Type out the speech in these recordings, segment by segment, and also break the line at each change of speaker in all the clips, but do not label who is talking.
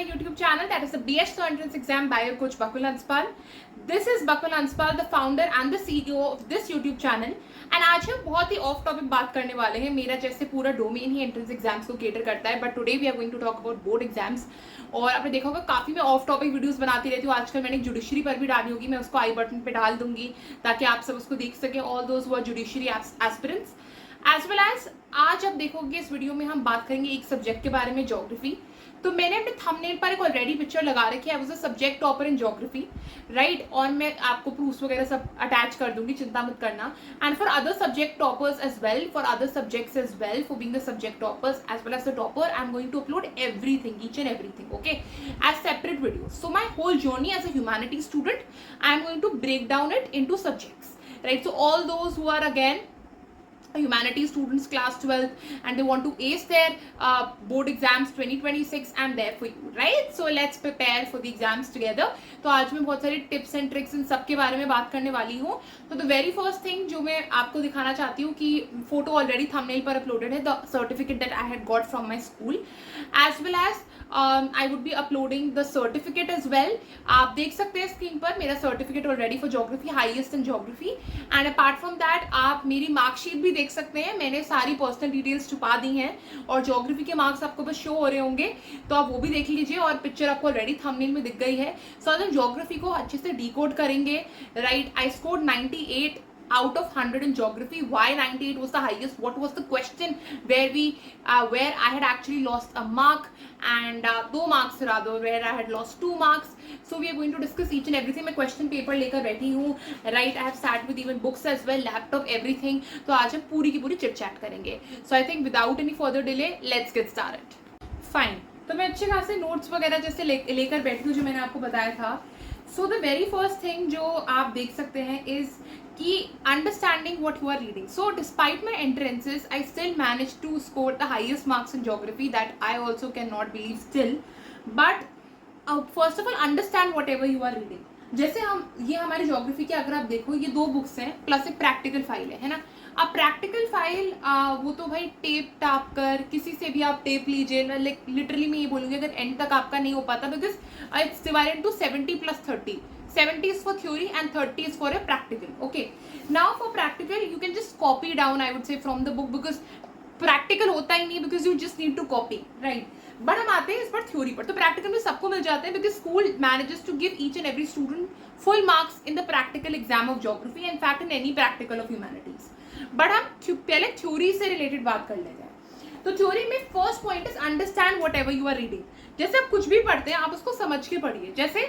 my YouTube channel, that is the BS Entrance Exam by your coach Bakul Hanspal. This is Bakul Hanspal, the founder and the CEO of this YouTube channel. And आज हम बहुत ही of topic बात करने वाले हैं. मेरा जैसे पूरा डोमेन ही एंट्रेंस एग्जाम्स को केटर करता है, but today we are going to talk about board exams. और आपने देखा होगा काफ़ी मैं ऑफ टॉपिक वीडियोस बनाती रहती हूँ. आजकल मैंने जुडिशरी पर भी डाली होगी, मैं उसको आई बटन पे डाल दूंगी ताकि आप सब उसको देख सकें, all those who are judiciary aspirants. As well as आज आप देखोगे इस वीडियो में हम बात करेंगे एक सब्जेक्ट के बारे में, ज्योग्राफी. तो मैंने अपने थंबनेल पर एक ऑलरेडी पिक्चर लगा रखी है, I was a subject topper in geography, right. और मैं आपको प्रूफ्स वगैरह सब अटैच कर दूंगी, चिंता मत करना. And for other subject toppers as well, for other subjects as well, for being the subject toppers as well as the topper, I am going to upload everything, each and everything, okay, as separate videos. So my whole journey as a humanity student, I am going to break down it into subjects, right? So all those who are again humanities students class 12 and they want to ace their board exams 2026, I'm there for you, right? So let's prepare for the exams together. तो आज मैं बहुत सारी tips and tricks इन सब के बारे में बात करने वाली हूँ. तो द वेरी फर्स्ट थिंग जो मैं आपको दिखाना चाहती हूँ कि फोटो ऑलरेडी थंबनेल पर अपलोडेड है, the certificate that I had got from my school, as well as I would be uploading the certificate as well. आप देख सकते हैं स्क्रीन पर मेरा certificate already for geography, highest in geography. And apart from that आप मेरी marksheet भी देख सकते हैं, मैंने सारी पर्सनल डिटेल्स छुपा दी हैं और ज्योग्राफी के मार्क्स आपको बस शो हो रहे होंगे, तो आप वो भी देख लीजिए. और पिक्चर आपको ऑलरेडी थंबनेल में दिख गई है. सो हम ज्योग्राफी को अच्छे से डिकोड करेंगे, right. I scored 98 out of 100 in geography. Why 98 was the highest? What was the question where I had actually lost a mark, and 2 marks rather, where I had lost 2 marks. So we are going to discuss each and everything. मैं question paper लेकर बैठी हूँ, right? I have sat with even books as well, laptop, everything. तो आज हम पूरी की पूरी chit chat करेंगे. So I think without any further delay, let's get started. Fine. तो मैं अच्छे खासे नोट्स वगैरह जैसे लेकर बैठी हूँ जो मैंने आपको बताया था. So the very first thing जो आप देख सकते हैं इज कि understanding what you are reading. So despite my entrances I still manage to score the highest marks in geography, that I also can not believe still. But first of all understand whatever you are reading. जैसे ये हमारी geography की अगर आप देखो, ये 2 books हैं plus एक प्रैक्टिकल फाइल है ना. अब प्रैक्टिकल फाइल वो तो भाई टेप टाप कर किसी से भी आप टेप लीजिए. मैं लिटरली मैं ये बोलूँगी अगर एंड तक आपका नहीं हो पाता, because it's divided into 70 + 30. 70 is for theory and 30 is for a practical. Okay, now for practical you can just copy down, I would say, from the book, because practical होता ही नहीं, because you just need to copy, right? But हम आते हैं इस पर theory पर. तो practical में सबको मिल जाते हैं, because school manages to give each and every student full marks in the practical exam of geography, in fact in any practical of humanities. But हम पहले थ्योरी से रिलेटेड बात कर लेते हैं. तो थ्योरी में first point is understand whatever you are reading. जैसे आप कुछ भी पढ़ते हैं आप उसको समझ के पढ़िए. जैसे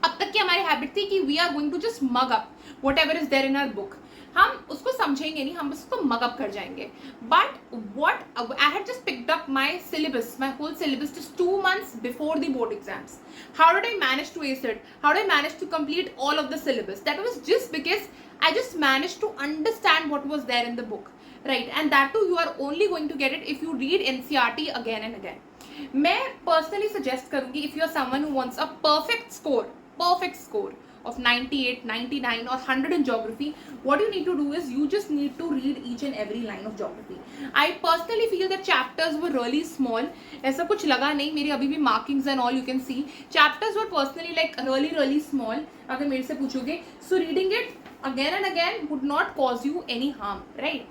अब तक की हमारी हैबिट थी कि we are going to just mug up whatever is there in our book. हम उसको समझेंगे नहीं, हम उसको मग अप कर जाएंगे. But what I had just picked up my syllabus, my whole syllabus just 2 months before the board exams. How did I manage to ace it? How did I manage to complete all of the syllabus? That was just because I just managed to understand what was there in the book, right? And that too you are only going to get it if you read NCERT again and again. मैं personally suggest करूँगी, if you are someone who wants a perfect score of 98, 99 or 100 in geography, what you need to do is you just need to read each and every line of geography. I personally feel that chapters were really small. ऐसा कुछ लगा नहीं, मेरी अभी भी markings and all you can see. Chapters were personally like really small. अगर मेरे से पूछोगे, so reading it again and again would not cause you any harm, right?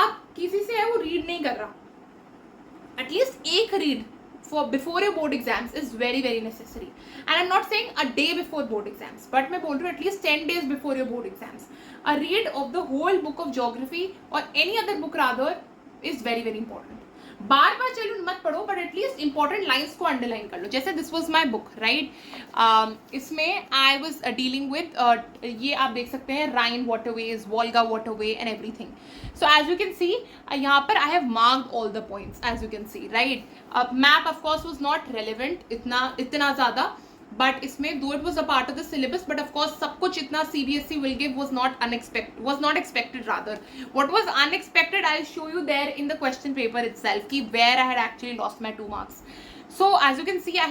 अब किसी से है वो read नहीं कर रहा, at least एक read for before your board exams is very necessary. And I'm not saying a day before board exams, but मैं बोल रही हूँ at least 10 days before your board exams. A read of the whole book of geography or any other book rather is very important. बार बार चलो मत पढ़ो, but at least important lines को underline कर लो. जैसे this was my book, right. इसमें I was dealing with ये आप देख सकते हैं Rhine waterways, Volga waterway and everything. So as you can see यहाँ पर I have marked all the points, as you can see, right. Map of course was not relevant इतना ज़्यादा, but इसमें दो it was a part of the syllabus, but of course सब कुछ इतना CBSE will give was not expected rather. What was unexpected I'll show you there in the question paper itself, ki where I had actually lost my 2 marks. So as you can see I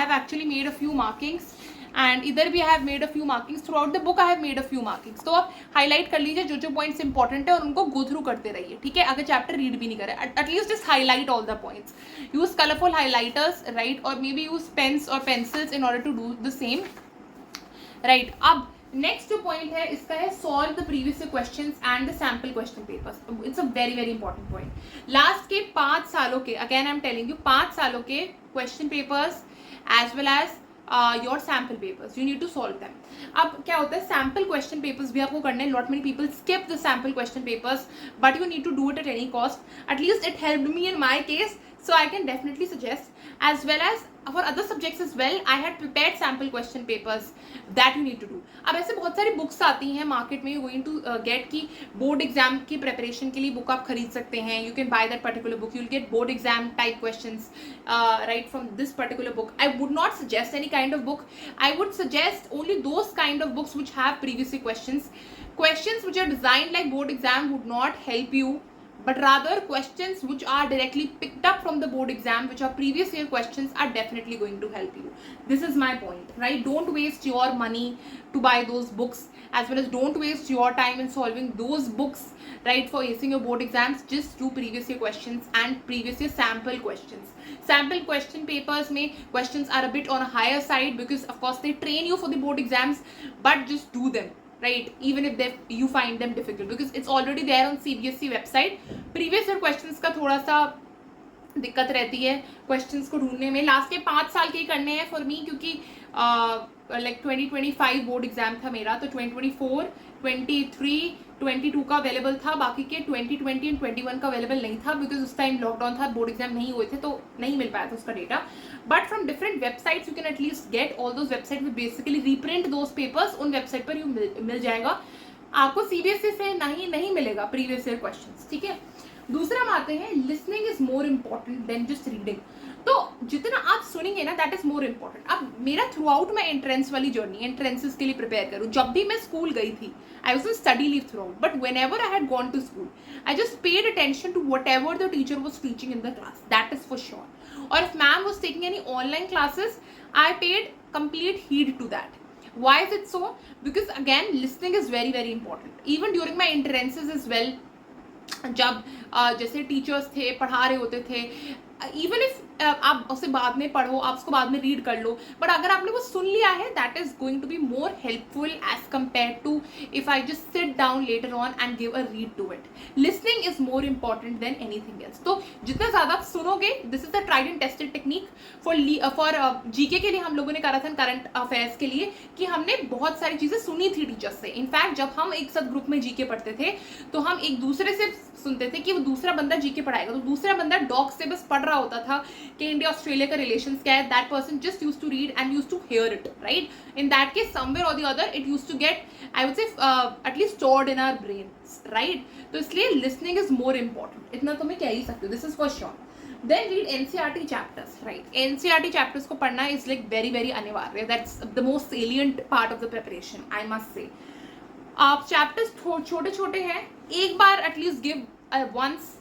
have actually made a few markings, and इधर भी I have made a few markings, through out the book I have made a few markings. तो आप highlight कर लीजिए जो जो points important है और उनको गो थ्रू करते रहिए, ठीक है. अगर चैप्टर रीड भी नहीं करें, at least just highlight all the points. Use colourful highlighters, right, और मे बी यूज पेन्स और pencils in order to do the same, right. अब नेक्स्ट जो पॉइंट है इसका है solve the previous questions and the sample question papers. It's a very very important point. Last के 5 सालों के, again I am telling you, 5 सालों के question papers as well as your sample papers, you need to solve them. अब क्या होता है, sample question papers भी आपको करने. Lot many people skip the sample question papers, but you need to do it at any cost. At least it helped me in my case, so I can definitely suggest, as well as for other subjects as well, I had prepared sample question papers that you need to do. अब ऐसे बहुत सारी books आती हैं market में, you going to get की board exam की preparation के लिए बुक आप खरीद सकते हैं. You can by that particular book, you will get bored exam type questions right from this particular book. I would not suggest any kind of book. I would suggest only those kind of books which have previous questions which are designed like board exam would not help you, but rather questions which are directly picked up from the board exam, which are previous year questions, are definitely going to help you. This is my point, right? Don't waste your money to buy those books, as well as don't waste your time in solving those books, right, for acing your board exams. Just do previous year questions and previous year sample questions. Sample question papers mein questions are a bit on a higher side because of course they train you for the board exams, but just do them, right, even if you find them difficult, because it's already there on CBSE website. previous year questions का थोड़ा सा दिक्कत रहती है questions को ढूंढने में. Last के 5 साल के ही करने हैं फॉर मी, क्योंकि लाइक 2025 बोर्ड एग्जाम था मेरा, तो 2024, 23, 22 का अवेलेबल था, बाकी के 2020 एंड 21 का अवेलेबल नहीं था, बिकॉज उस टाइम लॉकडाउन था, बोर्ड एग्जाम नहीं हुए थे, तो नहीं मिल पाया था उसका data. But from different websites you can at least get all those website में बेसिकली रीप्रिंट दोज पेपर्स. उन वेबसाइट पर यू मिल जाएगा. आपको CBSE से नहीं मिलेगा प्रीवियस ईयर क्वेश्चंस, ठीक है. दूसरा हम आते हैं, listening is more important than just reading. तो जितना आप सुनेंगे ना, दैट इज मोर इम्पॉर्टेंट. अब मेरा थ्रू आउट मैं एंट्रेंस वाली जर्नी, एंट्रेंसेस के लिए प्रिपेयर करूँ, जब भी मैं स्कूल गई थी, I was in study leave throughout, but whenever I had gone to school, I just paid attention to whatever the teacher was teaching in the class, that is for sure. और if ma'am was taking any online classes, I paid complete heed to that. Why is it so? Because again, listening is very very important. Even during my entrances as well, जब जैसे teachers थे पढ़ा रहे होते थे, even if आप उसे बाद में पढ़ो, आप उसको बाद में रीड कर लो, बट अगर आपने वो सुन लिया है, that is going to be more helpful as compare to if I just sit down later on and give a read to it. Listening is more important than anything else. तो जितना ज्यादा आप सुनोगे, this is the tried and tested technique for GK के लिए. हम लोगों ने करा था करंट अफेयर्स के लिए कि हमने बहुत सारी चीजें सुनी थी टीचर्स से. इनफैक्ट जब हम एक साथ ग्रुप में जीके पढ़ते थे, तो हम एक दूसरे से सुनते थे कि वो दूसरा बंदा जीके पढ़ाएगा, तो दूसरा बंदा डॉग से बस पढ़ रहा होता था कि इंडिया ऑस्ट्रेलिया का रिलेशंस क्या है. That person just used to read and used to hear it, right. In that case somewhere or the other it used to get, I would say at least stored in our brains, right. तो इसलिए listening is more important, इतना तो मैं कह ही सकती हूँ, this is for sure. Then read NCERT chapters, right? NCERT chapters को पढ़ना is like very very अनिवार्य. That's the most salient part of the preparation, I must say. आप chapters छोटे छोटे हैं, एक बार at least give once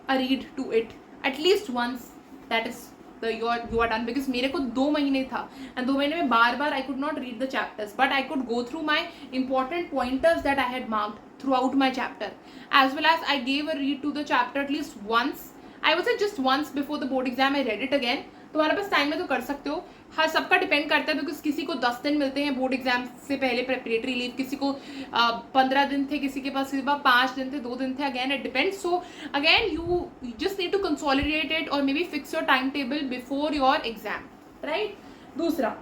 a read to it, at least once. That is you are done. Because मेरे को 2 महीने था, and 2 महीने में बार बार I could not read the chapters, but I could go through my important pointers that I had marked throughout my chapter, as well as I gave a read to the chapter at least once. I would say just once before the board exam I read it again. तुम्हारे पास time है तो कर सकते हो. हर सबका depend करता है, because किसी को 10 दिन मिलते हैं बोर्ड एग्जाम से पहले प्रेपरेटरी लीव, किसी को 15 दिन थे, किसी के पास 5 दिन थे, 2 दिन थे. Again it depends. So again you just need to consolidate it और may be fix your time table before your exam, right. दूसरा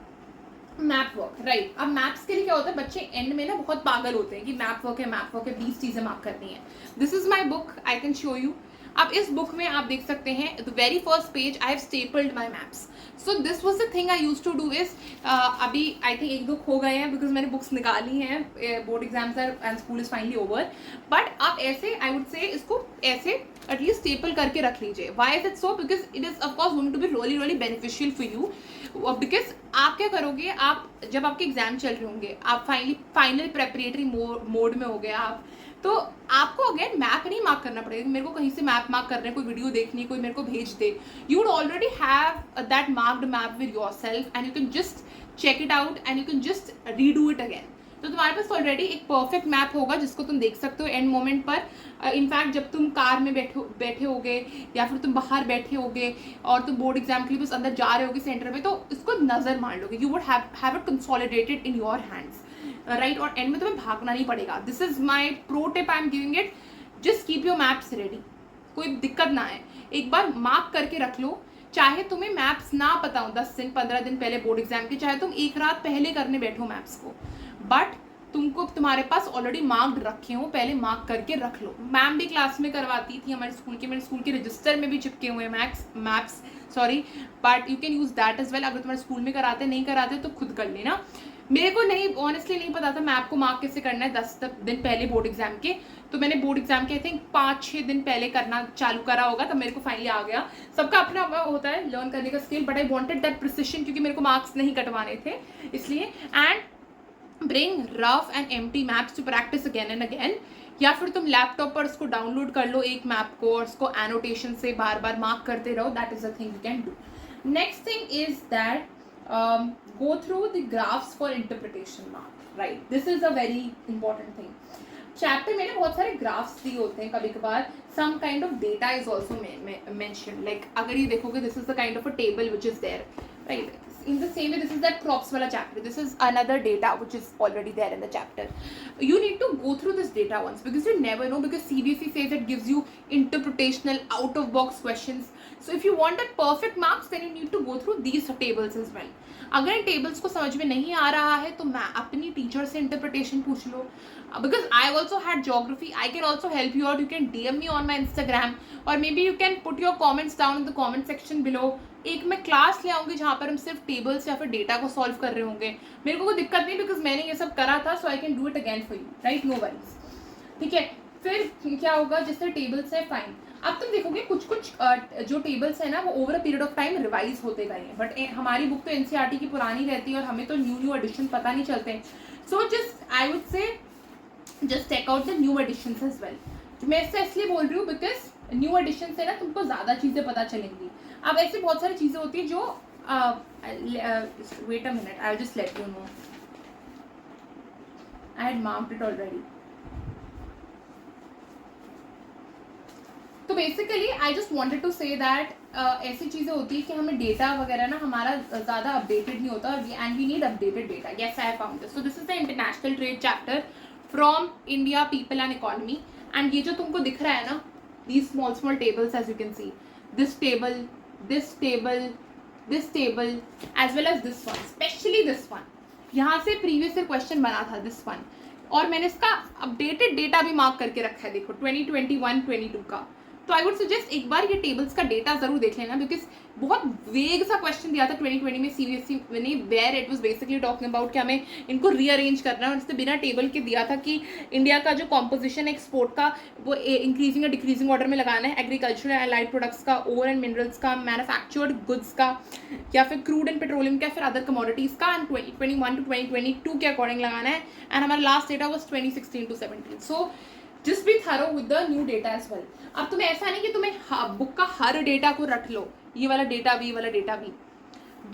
मैप वर्क, राइट. अब मैप्स के लिए क्या होता है, बच्चे एंड में ना बहुत पागल होते हैं कि मैप वर्क है 20 चीजें मैप करनी है. This is my book, I can show you. अब इस बुक में आप देख सकते हैं, the very first page I have stapled my maps. So this was the thing I use to do is, अभी आई थिंक 1-2 खो गए हैं बिकॉज मैंने बुक्स निकाली हैं, board exams are and school is finally over. But आप ऐसे, आई would से इसको ऐसे एटलीस्ट स्टेपल करके रख लीजिए. Why is it so? Because it is of course going to be really really beneficial for you. Because आप क्या करोगे, आप जब आपके एग्जाम चल रहे होंगे, आप फाइनल प्रेपरेटरी मोड में हो गए, आप तो आपको अगेन मैप नहीं मार्क करना पड़ेगा, मेरे को कहीं से मैप मार्क कर रहे हैं, कोई वीडियो देखनी है, कोई मेरे को भेज दे, you would already have that marked map with yourself and you can just check it out and you can just redo it again. तो तुम्हारे पास ऑलरेडी एक परफेक्ट मैप होगा जिसको तुम देख सकते हो एंड मोमेंट पर। इनफैक्ट जब तुम कार में बैठे होगे या फिर तुम बाहर बैठे होगे और तुम बोर्ड एग्जाम के लिए बस अंदर जा रहे होगे सेंटर में, तो इसको नजर मार लोगे, you would have it consolidated in your hands, right. और एंड में तुम्हें भागना नहीं पड़ेगा। This is my pro tip I am giving it, just keep your maps ready, कोई दिक्कत ना है, एक बार मार्क करके रख लो। चाहे तुम्हें मैप्स ना पता हो 10 दिन 15 दिन पहले बोर्ड एग्जाम के, चाहे तुम एक रात पहले करने बैठो मैप्स को, बट तुमको तुम्हारे पास ऑलरेडी मार्क्ड रखे हो, पहले मार्क करके रख लो। मैम भी क्लास में करवाती थी हमारे स्कूल के, मेरे स्कूल के रजिस्टर में भी चिपके हुए maps sorry, but you can use that as well. अगर तुम्हारे स्कूल में कराते नहीं कराते तो खुद कर लेना। मेरे को नहीं ऑनेस्टली नहीं पता था मैप को मार्क कैसे करना है 10 दिन पहले बोर्ड एग्जाम के, तो मैंने बोर्ड एग्जाम के आई थिंक 5-6 दिन पहले करना चालू करा होगा, तब मेरे को फाइनली आ गया। सबका अपना होता है लर्न करने का skill, but I wanted that precision क्योंकि मेरे को मार्क्स नहीं कटवाने थे इसलिए। And bring rough and empty maps to practice again and again, या फिर तुम लैपटॉप पर उसको डाउनलोड कर लो एक मैप को और उसको एनोटेशन से बार बार मार्क करते रहो, that is a thing you can do. Next thing is that go through the graphs for interpretation mark, right? This is a very important thing. Chapter में ना बहुत सारे ग्राफ्स दिए होते हैं, कभी कभार some kind of data is also mentioned, like अगर ये देखोगे this is the kind of a table which is there, right? In the same way this is that crops वाला chapter, this is another data which is already there in the chapter. You need to go through this data once because you never know, because CBSE says it gives you interpretational out of box questions. So if you want that perfect marks then you need to go through these tables as well. अगर इन tables को समझ में नहीं आ रहा है तो मैं अपनी टीचर से इंटरप्रिटेशन पूछ लो, because I also had geography, I can also help you out, you can DM me on my Instagram और may be you can put your comments down in the comment section below. एक मैं class ले आऊँगी जहाँ पर हम सिर्फ tables या फिर डेटा को सॉल्व कर रहे होंगे, मेरे को कोई दिक्कत नहीं बिकॉज मैंने ये सब करा था, so I can do it again for you, right, no worries, ठीक है। फिर क्या होगा, जैसे टेबल्स है फाइन, अब तुम देखोगे कुछ जो टेबल्स है ना वो over a period of time revise होते गए हैं, बट हमारी बुक तो NCERT की पुरानी रहती है और हमें तो न्यू एडिशन पता नहीं चलते। So just I would say just check out the new editions as well. मैं इससे इसलिए बोल रही हूँ बिकॉज न्यू एडिशन से ना तुमको ज़्यादा चीज़ें पता चलेंगी। अब ऐसी बहुत सारी चीज़ें होती हैं जो wait a minute, I will just let you know, I had marked it already. तो basically I just wanted to say that ऐसी चीज़ें होती है कि हमें डेटा वगैरह ना हमारा ज़्यादा अपडेटेड नहीं होता and we need updated data. Yes I found this. So this is the international trade chapter from India, people and economy. And ये जो तुमको दिख रहा है ना, these small tables as you can see, this table, this table, this table as well as this one, especially this one, यहाँ से previous year question बना था this one, और मैंने इसका अपडेटेड डेटा भी मार्क करके रखा है, देखो 2021-22 का। तो आई वुड सजेस्ट एक बार ये टेबल्स का डेटा जरूर देख लेना, बिकॉज बहुत वेग सा क्वेश्चन दिया था 2020 में CBSE ने, where it was basically talking about कि हमें इनको रीअरेंज करना है, और इससे बिना टेबल के दिया था कि इंडिया का जो कॉम्पोजिशन है एक्सपोर्ट का वो इंक्रीजिंग या डिक्रीजिंग ऑर्डर में लगाना है, एग्रीकल्चर एंड एलाइड प्रोडक्ट्स का, ओर एंड मिनरल्स का, मैन्युफैक्चर्ड गुड्स का, या फिर क्रूड एंड पेट्रोलियम का, फिर अदर कमोडिटीज़ का, एंड 2021 to 2022 के अकॉर्डिंग लगाना है। एंड हमारा last data was 2016 to 17। So just be thorough with the new data as well. अब तुम्हें ऐसा नहीं कि तुम्हें बुक का हर डेटा को रख लो, ये वाला डेटा भी, वाला डेटा भी,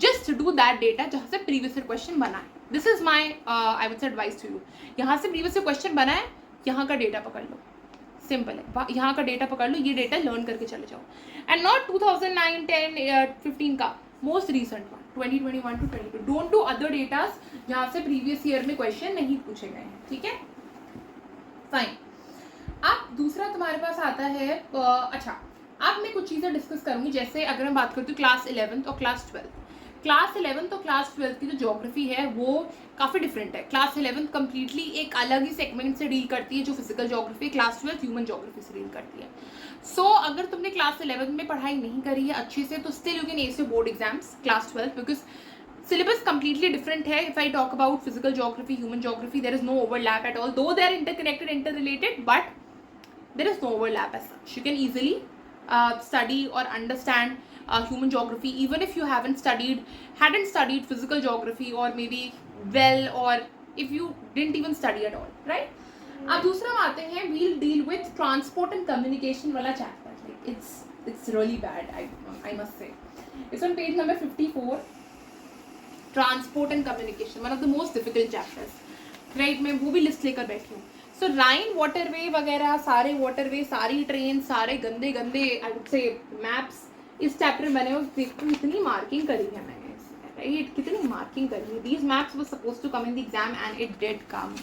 जस्ट डू दैट डेटा जहाँ से प्रीवियस ईयर क्वेश्चन बना है। This is my I would say advice to you, यहाँ से प्रीवियस ईयर क्वेश्चन बना है, यहाँ का डेटा पकड़ लो, सिंपल है, यहाँ का डेटा पकड़ लो, ये डेटा लर्न करके चले जाओ, एंड नॉट 2009, 10, 15 का, most recent one 2021 to 22। Don't do other datas जहाँ से प्रीवियस ईयर में क्वेश्चन नहीं पूछे गए हैं, ठीक है, फाइन। अब दूसरा तुम्हारे पास आता है अच्छा, अब मैं कुछ चीज़ें डिस्कस करूंगी, जैसे अगर मैं बात करती हूँ क्लास 11th और क्लास 12। क्लास 11th और क्लास 12 की जो ज्योग्राफी है वो काफ़ी डिफरेंट है। क्लास 11th कम्प्लीटली एक अलग ही सेगमेंट से डील करती है जो physical geography, class 12 human geography से डील करती है। सो अगर तुमने क्लास 11th में पढ़ाई नहीं करी है अच्छे से तो still you can S your board exams class 12, because syllabus completely different है। If I talk about physical geography, human geography, there is no overlap at all, though they are interconnected, interrelated, but there is no overlap as such. You can easily study or understand human geography even if you hadn't studied physical geography, or maybe well, or if you didn't even study at all, right? अब दूसरा हम आते हैं, we'll deal with transport and communication वाला चैप्टर. It's really bad, I must say. It's on page number 54. Transport and communication, one of the most difficult chapters, right. मैं वो भी लिस्ट लेकर बैठी हूँ. सो राइन वाटरवे वगैरह, सारे वाटरवे, सारी ट्रेन, सारे गंदे गंदे आई वुड से मैप्स इस चैप्टर में बने हुए. देखो इतनी मार्किंग करी है मैंने, राइट, कितनी मार्किंग करी है. These maps were supposed to come in the exam and it did come,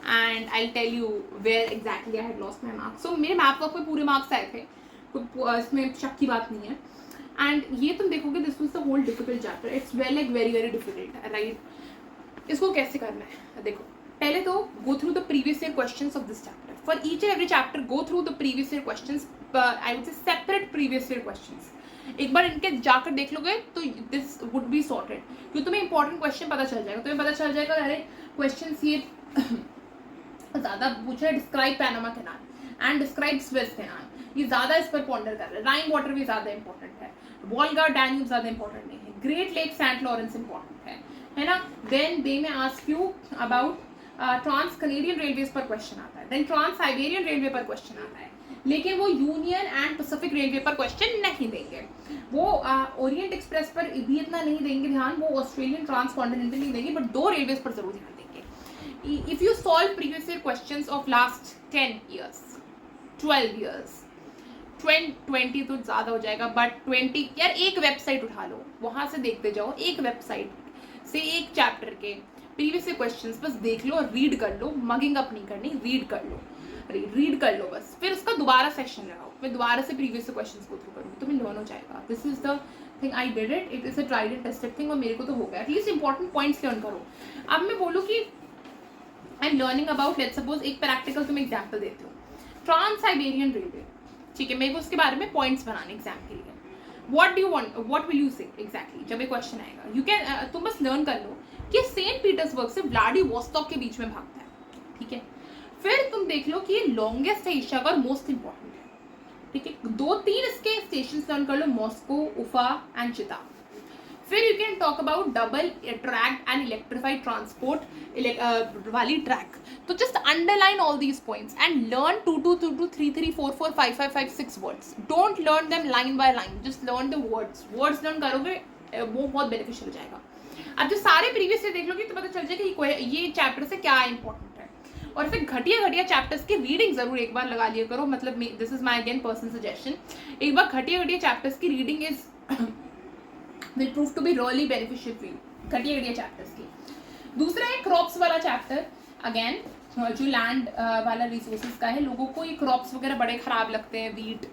and I tell you where exactly I had lost my marks. So मेरे मैप वर्क पे पूरे मार्क्स आए थे, इसमें शक की बात नहीं है. एंड ये तुम देखोगे, this was the whole difficult chapter. It's very very difficult, right. इसको कैसे करना है, देखो पहले तो go through the previous year questions of this chapter. For each and every chapter go through the previous year questions, I would say separate previous year questions. एक बार इनके जाकर देख लोगे तो दिस वुड बी सॉर्टेड, क्योंकि तुम्हें important question पता चल जाएगा. तुम्हें पता चल जाएगा अरे क्वेश्चन ये ज़्यादा पूछ रहे, describe Panama canal and describe Suez canal, ये ज़्यादा इस पर पॉन्डर कर रहे हैं. राइन वाटर भी ज़्यादा इंपॉर्टेंट है, वॉल्गा डैन्यूब ज़्यादा इंपॉर्टेंट नहीं है, Great Lake Saint Lawrence important है ना. Then they may ask you about Trans Canadian railways पर क्वेश्चन आता है, देन ट्रांस साइबेरियन रेलवे पर क्वेश्चन आता है, लेकिन वो यूनियन एंड पैसिफिक रेलवे पर क्वेश्चन नहीं देंगे. वो ओरिएंट एक्सप्रेस पर भी इतना नहीं देंगे ध्यान, वो ऑस्ट्रेलियन ट्रांस कॉन्टिनेंटल नहीं देंगे, बट 2 रेलवेज पर जरूर ध्यान देंगे. If you solve previous year questions of last 10 years, 12 years, 20 तो ज़्यादा हो जाएगा, बट 20 यार, एक वेबसाइट उठा लो, वहाँ से देखते जाओ. एक वेबसाइट से एक चैप्टर के प्रीवियस ईयर क्वेश्चंस बस देख लो, रीड कर लो, मगिंग अप नहीं करनी, रीड कर लो बस. फिर उसका दोबारा सेशन लगाओ, मैं दोबारा से प्रीवियस ईयर क्वेश्चंस को थ्रू करूँगी, तुम्हें लर्न हो जाएगा. This is the thing, I did it, it is a tried and tested thing, और मेरे को तो हो गया. एटलीस्ट इंपॉर्टेंट पॉइंट्स लर्न करो. अब मैं बोलूँ कि I am learning about, let's suppose एक प्रैक्टिकल तुम्हें एग्जाम्पल देती हूँ, ट्रांस साइबेरियन रेलवे, ठीक है. मेरे को उसके बारे में पॉइंट्स बनाने एग्जाम के लिए. What do you want, what will you से एग्जैक्टली जब ये क्वेश्चन आएगा. यू कैन, तुम बस लर्न कर लो कि सेंट पीटर्सबर्ग से व्लादिवोस्तोक के बीच में भागता है, ठीक है. फिर तुम देख लो कि ये लॉन्गेस्ट है एशिया का और मोस्ट इंपॉर्टेंट है, ठीक है. 2-3 इसके स्टेशन लर्न कर लो, मॉस्को, उफा एंड चिता. फिर you can talk about double track and electrified transport वाली ट्रैक. तो just underline all these points and learn 2, 3, 4, 4, 5, 6 words. Don't learn them line by line, just learn the words learn करोगे, वो बहुत beneficial हो जाएगा. अब जो सारे प्रीवियस से देख लोगे तो पता चल जाएगा कि ये चैप्टर से क्या इंपॉर्टेंट है. और फिर घटिया चैप्टर्स की रीडिंग जरूर एक बार लगा लिया करो. मतलब this is my again personal suggestion, एक बार घटिया चैप्टर्स की reading is will prove to be really beneficial for you. घटिया चैप्टर्स की. दूसरा है क्रॉप्स वाला चैप्टर, अगेन जो लैंड वाला रिसोर्सेज का है. लोगों को ये क्रॉप्स वगैरह बड़े खराब लगते हैं, वीट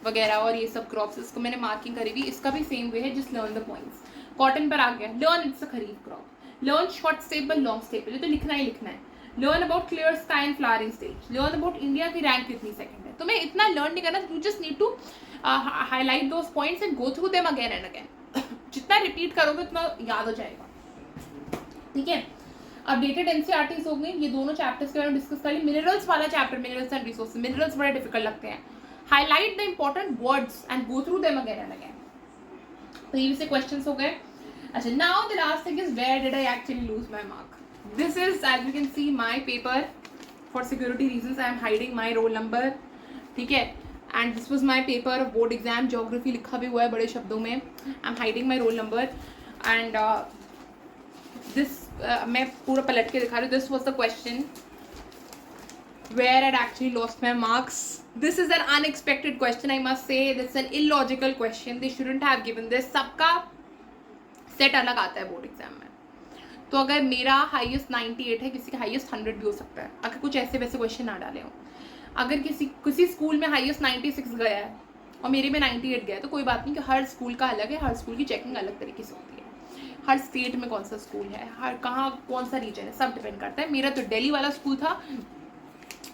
वगैरह और ये सब क्रॉप्स. इसको मैंने मार्किंग करी हुई. इसका भी सेम वे है, just learn the points. Cotton पर आ गया, learn it's a kharif crop, learn short staple, long staple, ये तो लिखना ही लिखना है. Learn about clear sky and flowering stage, learn about India की रैंक कितनी सेकंड है. तुम्हें इतना लर्न नहीं करना, you just need to highlight those points and go through them again and again. जितना रिपीट करोगे उतना याद हो जाएगा, ठीक है. अपडेटेड एनसीईआरटीज हो गई, ये दोनों चैप्टर्स के बारे में डिस्कस कर ली. मिनरल्स वाला chapter, minerals and resources, minerals बड़े डिफिकल्ट लगते हैं. Highlight the important words and go through them again and again. Previous questions हो गए. अच्छा, now the last thing is where did I actually lose my mark. This is, as you can see, my paper. For security reasons I am hiding my roll number, ठीक है. And this was my paper of board exam. Geography लिखा भी हुआ है बड़े शब्दों में. I am hiding my roll number and this मैं पूरा पलट के दिखा रही हूँ. This was the question where I actually lost my marks. This is an unexpected question, I must say. This an illogical question, they shouldn't have given this. सबका set अलग आता है बोर्ड एग्जाम में. तो अगर मेरा हाईएस्ट 98 है, किसी का हाईएस्ट 100 भी हो सकता है, अगर कुछ ऐसे वैसे क्वेश्चन ना डाले हों. अगर किसी स्कूल में हाईएस्ट 96 गया है और मेरे में 98 गया है तो कोई बात नहीं, कि हर स्कूल का अलग है, हर स्कूल की चेकिंग अलग तरीके से होती है. हर स्टेट में कौन सा स्कूल है, हर कहाँ कौन सा रीजन है, सब डिपेंड करता है. मेरा तो दिल्ली वाला स्कूल था,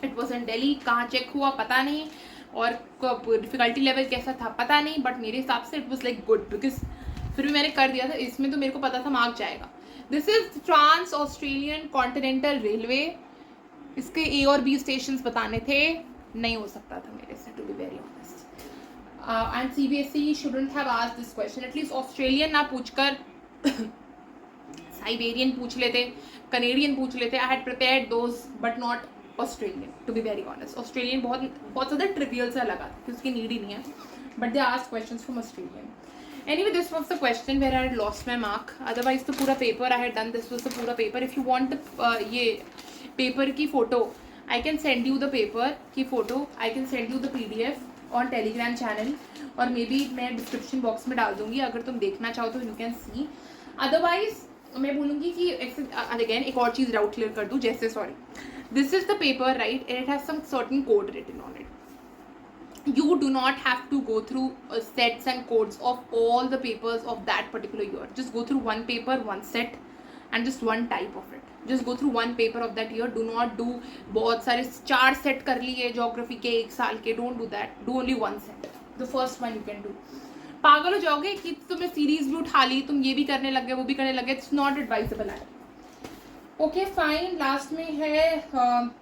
इट वॉज इन दिल्ली. कहाँ चेक हुआ पता नहीं, और डिफिकल्टी लेवल कैसा था पता नहीं, बट मेरे हिसाब से it was like good, because फिर भी मैंने कर दिया था. इसमें तो मेरे को पता था मार्क जाएगा. This is Trans Australian continental railway. इसके ए और बी स्टेशंस बताने थे, नहीं हो सकता था मेरे से, to be very honest. And CBSE shouldn't have asked this question. At least Australian ना पूछकर साइबेरियन पूछ लेते, कनेडियन पूछ लेते. I had prepared those but not Australian, to be very honest. Australian बहुत बहुत ज़्यादा ट्रिवियल सा लगा कि उसकी नीड ही नहीं है, but they asked questions from Australian. Anyway, this was the question where I had lost my mark. Otherwise, the पूरा paper I had done. This was the पूरा paper. If you want ये paper की photo, I can send you the paper की photo. I can send you the PDF on Telegram channel. और maybe मैं description box में डाल दूँगी, अगर तुम देखना चाहो तो you can see. Otherwise, मैं बोलूँगी कि again एक और चीज़ doubt clear कर दूँ, जैसे sorry. This is the paper, right? And it has some certain code written on it. You do not have to go through sets and codes of all the papers of that particular year. Just go through one paper, one set, and just one type of it. Just go through one paper of that year. Do not do बहुत सारे 4 set कर लिए geography के 1 साल के. Don't do that. Do only one set. The first one you can do. पागल हो जाओगे कि तुमने सीरीज भी उठा ली, तुम ये भी करने लग गए, वो भी करने लग गए. It's not advisable at all. Okay, fine. Last में है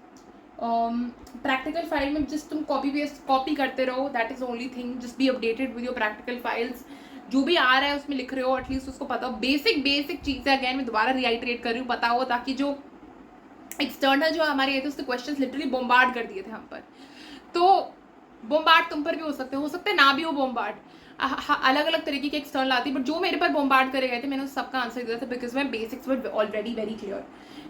प्रैक्टिकल फाइल में जस्ट तुम कॉपी करते रहो. That is only thing. Just be updated with your practical files. जो भी आ रहा है उसमें लिख रहे हो, एटलीस्ट उसको पता हो. बेसिक चीज़ें अगेन मैं दोबारा रिआइटरेट कर रही हूँ, पता हो, ताकि जो एक्सटर्नल जो हमारे ये थे उसके क्वेश्चन लिटरली बॉम्बार्ड कर दिए थे हम पर. तो बॉम्बार्ड तुम पर भी हो सकते हैं ना भी हो बॉम्बार्ड. अलग अलग तरीके के एक्सटर्नल आती है, बट जो मेरे पर बॉम्बार्ड करे गए थे मैंने उस सबका आंसर दिया था, because my basics were already very clear.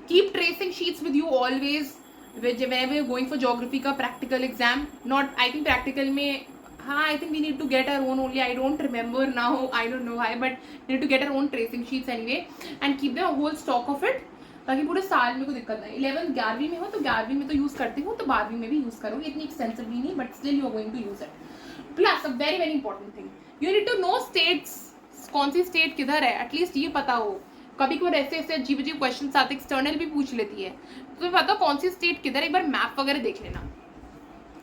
Keep tracing sheets with you always whenever you're going for geography का practical exam. Not, I think practical में हाँ, I think we need to get our own only. I don't remember now, I don't know why, but we need to get our own tracing sheets anyway and keep the whole stock of it, ताकि पूरे साल में कोई दिक्कत नहीं. 11th 11वीं में हो तो 11वीं में तो यूज़ करती हूँ, तो 12वीं में भी यूज़ करोगे. इतनी एक्सटेंसिवली नहीं, but still you are going to use it. Plus a very very important thing, you need to know states. कौन सी स्टेट किधर है, एटलीस्ट ये पता हो. कभी कभी ऐसे अजीब अजीब क्वेश्चन आते, एक्सटर्नल भी पूछ लेती है, तो तुम्हें पता कौन सी स्टेट किधर. एक बार मैप वगैरह देख लेना.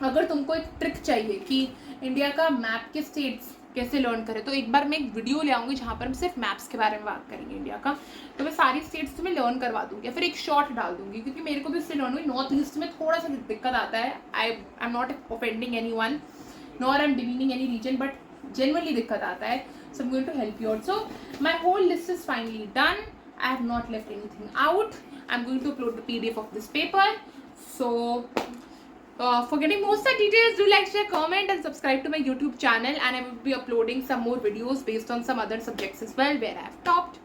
अगर तुमको एक ट्रिक चाहिए कि इंडिया का मैप के स्टेट्स कैसे लर्न करें, तो एक बार मैं एक वीडियो ले आऊँगी जहाँ पर हम सिर्फ मैप्स के बारे में बात करेंगे इंडिया का. तो मैं सारी स्टेट्स तुम्हें लर्न करवा दूँगी, या फिर एक शॉर्ट डाल दूँगी, क्योंकि मेरे को भी उससे लर्न हुई. नॉर्थ ईस्ट में थोड़ा सा दिक्कत आता है. I am not offending anyone, nor I am demeaning any region, but generally दिक्कत आता है. So I'm going to help you out. So my whole list is finally done. I have not left anything out. I'm going to upload the PDF of this paper. So for getting most of the details, do like, share, comment and subscribe to my YouTube channel, and I will be uploading some more videos based on some other subjects as well where I have topped.